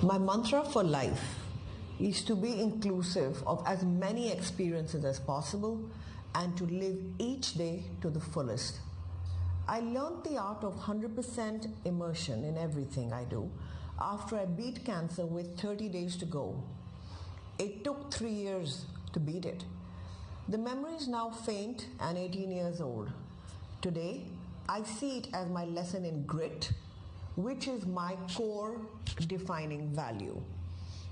My mantra for life is to be inclusive of as many experiences as possible and to live each day to the fullest. I learned the art of 100% immersion in everything I do after I beat cancer with 30 days to go. It took 3 years to beat it. The memory is now faint and 18 years old. Today, I see it as my lesson in grit, which is my core defining value.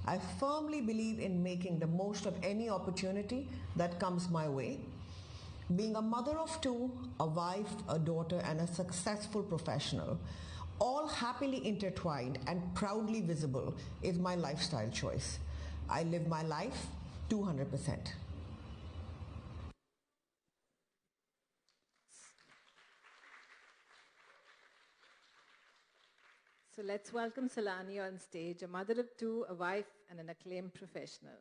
I firmly believe in making the most of any opportunity that comes my way. Being a mother of two, a wife, a daughter, and a successful professional, all happily intertwined and proudly visible, is my lifestyle choice. I live my life 200%. So let's welcome Sonali on stage, a mother of two, a wife, and an acclaimed professional.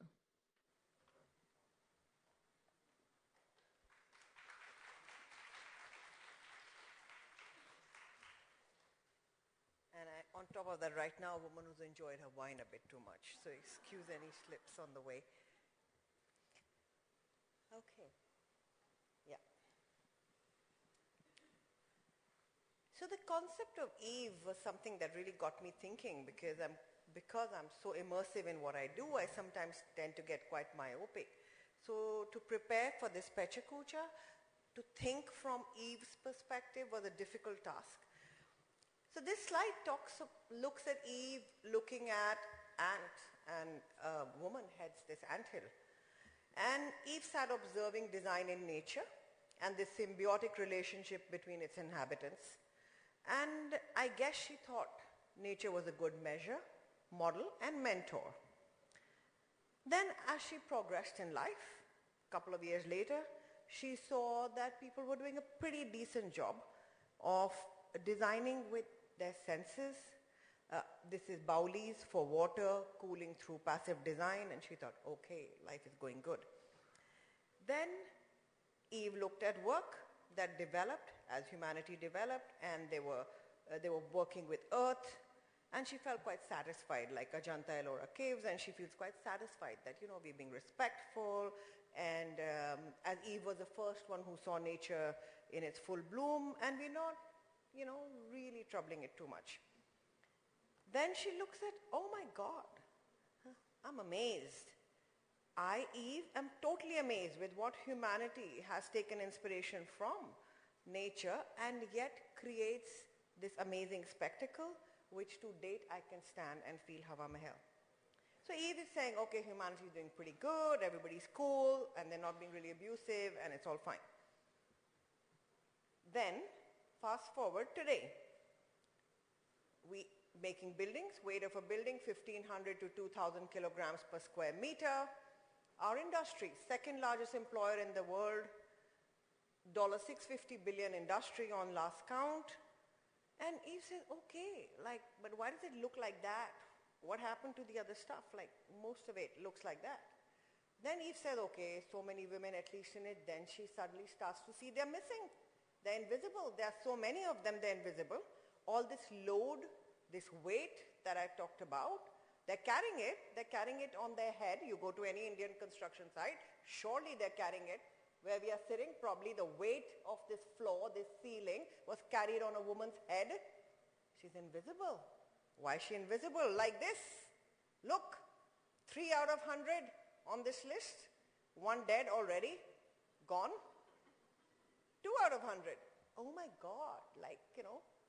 And on top of that, right now, a woman who's enjoyed her wine a bit too much. So excuse any slips on the way. Okay. Yeah. So the concept of Eve was something that really got me thinking because I'm so immersive in what I do, I sometimes tend to get quite myopic. So to prepare for this Pecha Kucha, to think from Eve's perspective was a difficult task. So this slide looks at Eve looking at ant, and a woman heads this anthill. And Eve sat observing design in nature and this symbiotic relationship between its inhabitants. And I guess she thought nature was a good measure, model, and mentor. Then as she progressed in life, a couple of years later, she saw that people were doing a pretty decent job of designing with their senses. This is Bowlies for water, cooling through passive design, and she thought, okay, life is going good. Then Eve looked at work that developed as humanity developed, and they were working with earth, and she felt quite satisfied, like Ajanta Ellora caves, and she feels quite satisfied that, we're being respectful, and as Eve was the first one who saw nature in its full bloom, and we're not, really troubling it too much. Then she looks at, oh my God, I'm amazed. I, Eve, am totally amazed with what humanity has taken inspiration from nature and yet creates this amazing spectacle, which to date I can stand and feel Hawa Mahal. So Eve is saying, okay, humanity is doing pretty good, everybody's cool, and they're not being really abusive, and it's all fine. Then, fast forward today. We making buildings, weight of a building, 1,500 to 2,000 kilograms per square meter. Our industry, second largest employer in the world, $650 billion industry on last count. And Eve says, okay, but why does it look like that? What happened to the other stuff? Most of it looks like that. Then Eve said, okay, so many women at least in it. Then she suddenly starts to see they're missing. They're invisible. There are so many of them, they're invisible. All this load, this weight that I talked about, they're carrying it on their head. You go to any Indian construction site, surely they're carrying it. Where we are sitting, probably the weight of this floor, this ceiling, was carried on a woman's head. She's invisible. Why is she invisible? Like this. Look, 3 out of 100 on this list. 1 dead already, gone. 2 out of 100. Oh my God,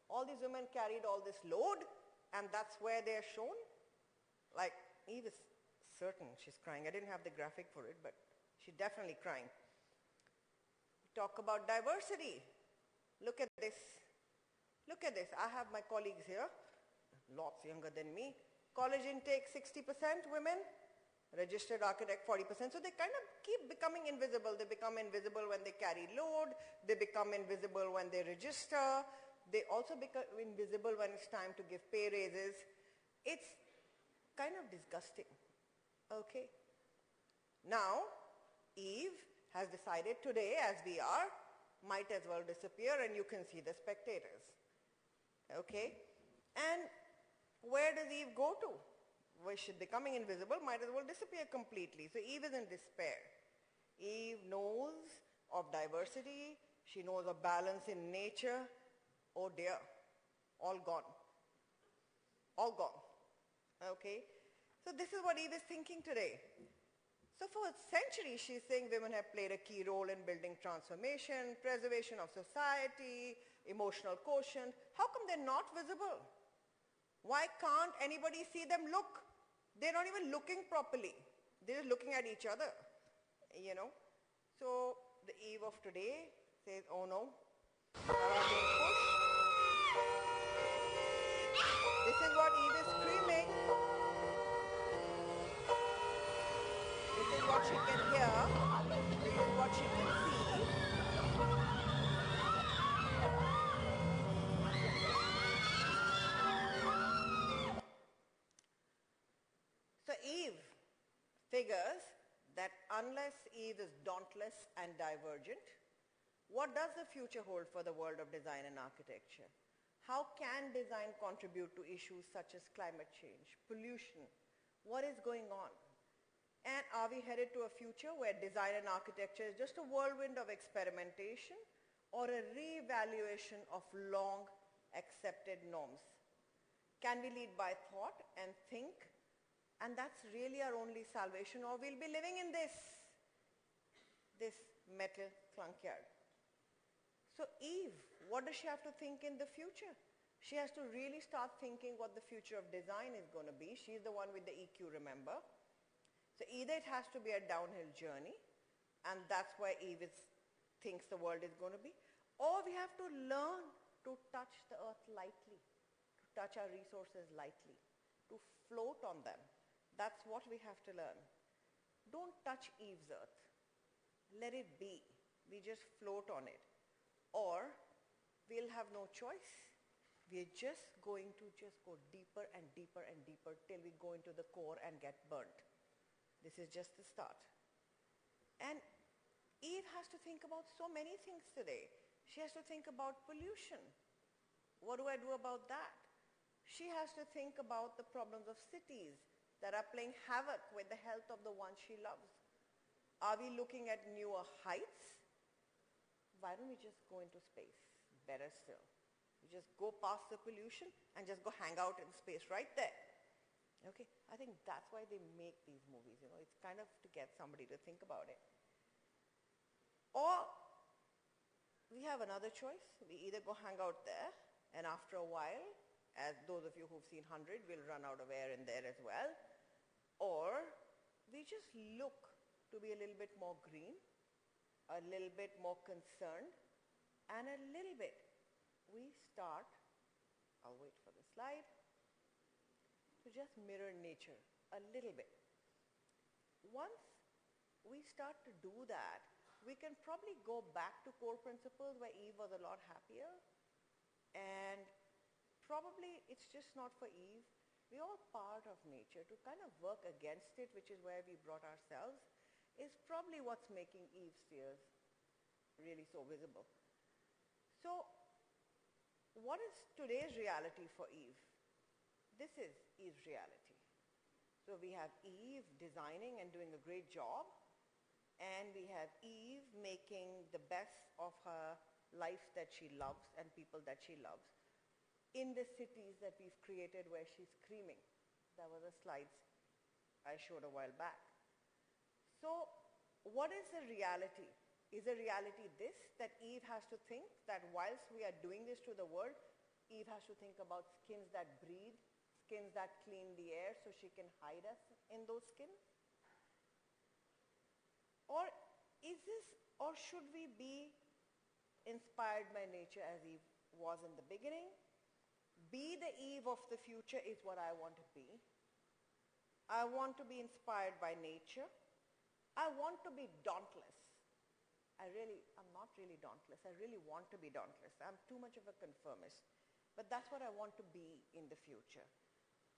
all these women carried all this load, and that's where they're shown. Eve is certain she's crying. I didn't have the graphic for it, but she's definitely crying. Talk about diversity. Look at this. Look at this. I have my colleagues here, lots younger than me. College intake 60% women, registered architect 40%. So they kind of keep becoming invisible. They become invisible when they carry load. They become invisible when they register. They also become invisible when it's time to give pay raises. It's kind of disgusting. Okay. Now, Eve has decided today, as we are, might as well disappear, and you can see the spectators. Okay? And where does Eve go to? which is becoming invisible, might as well disappear completely. So Eve is in despair. Eve knows of diversity. She knows of balance in nature. Oh dear, all gone. All gone. Okay? So this is what Eve is thinking today. So for centuries, she's saying women have played a key role in building transformation, preservation of society, emotional quotient. How come they're not visible? Why can't anybody see them look? They're not even looking properly. They're looking at each other, you know. So the Eve of today says, oh no, now I'm being pushed. This is what Eve is screaming. This is what she can hear. This is what she can see. So Eve figures that unless Eve is dauntless and divergent, what does the future hold for the world of design and architecture? How can design contribute to issues such as climate change, pollution? What is going on? And are we headed to a future where design and architecture is just a whirlwind of experimentation or a re-evaluation of long accepted norms? Can we lead by thought and think, and that's really our only salvation, or we'll be living in this metal clunkyard? So Eve, what does she have to think in the future? She has to really start thinking what the future of design is going to be. She's the one with the EQ, remember? So either it has to be a downhill journey, and that's where Eve thinks the world is going to be, or we have to learn to touch the earth lightly, to touch our resources lightly, to float on them. That's what we have to learn. Don't touch Eve's earth. Let it be. We just float on it. Or we'll have no choice. We're just going to go deeper and deeper and deeper till we go into the core and get burnt. This is just the start. And Eve has to think about so many things today. She has to think about pollution. What do I do about that? She has to think about the problems of cities that are playing havoc with the health of the ones she loves. Are we looking at newer heights? Why don't we just go into space? Better still. We just go past the pollution and just go hang out in space right there. Okay, I think that's why they make these movies, you know, it's kind of to get somebody to think about it. Or we have another choice. We either go hang out there, and after a while, as those of you who've seen 100, we'll run out of air in there as well. Or we just look to be a little bit more green, a little bit more concerned, and a little bit we start, I'll wait for the slide, to just mirror nature a little bit. Once we start to do that, we can probably go back to core principles where Eve was a lot happier, and probably it's just not for Eve. We're all part of nature. To kind of work against it, which is where we brought ourselves, is probably what's making Eve's tears really so visible. So what is today's reality for Eve? This is Eve's reality. So we have Eve designing and doing a great job, and we have Eve making the best of her life that she loves and people that she loves in the cities that we've created where she's screaming. That was the slides I showed a while back. So what is the reality? Is the reality this, that Eve has to think that whilst we are doing this to the world, Eve has to think about skins that breathe, skins that clean the air so she can hide us in those skins? Or is this, or should we be inspired by nature as Eve was in the beginning? Be the Eve of the future is what I want to be. I want to be inspired by nature. I want to be dauntless. I'm not really dauntless. I really want to be dauntless. I'm too much of a conformist. But that's what I want to be in the future.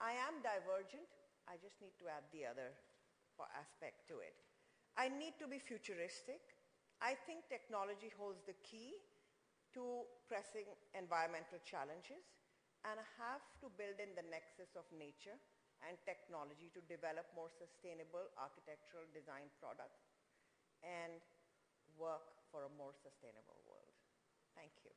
I am divergent. I just need to add the other aspect to it. I need to be futuristic. I think technology holds the key to pressing environmental challenges, and I have to build in the nexus of nature and technology to develop more sustainable architectural design products and work for a more sustainable world. Thank you.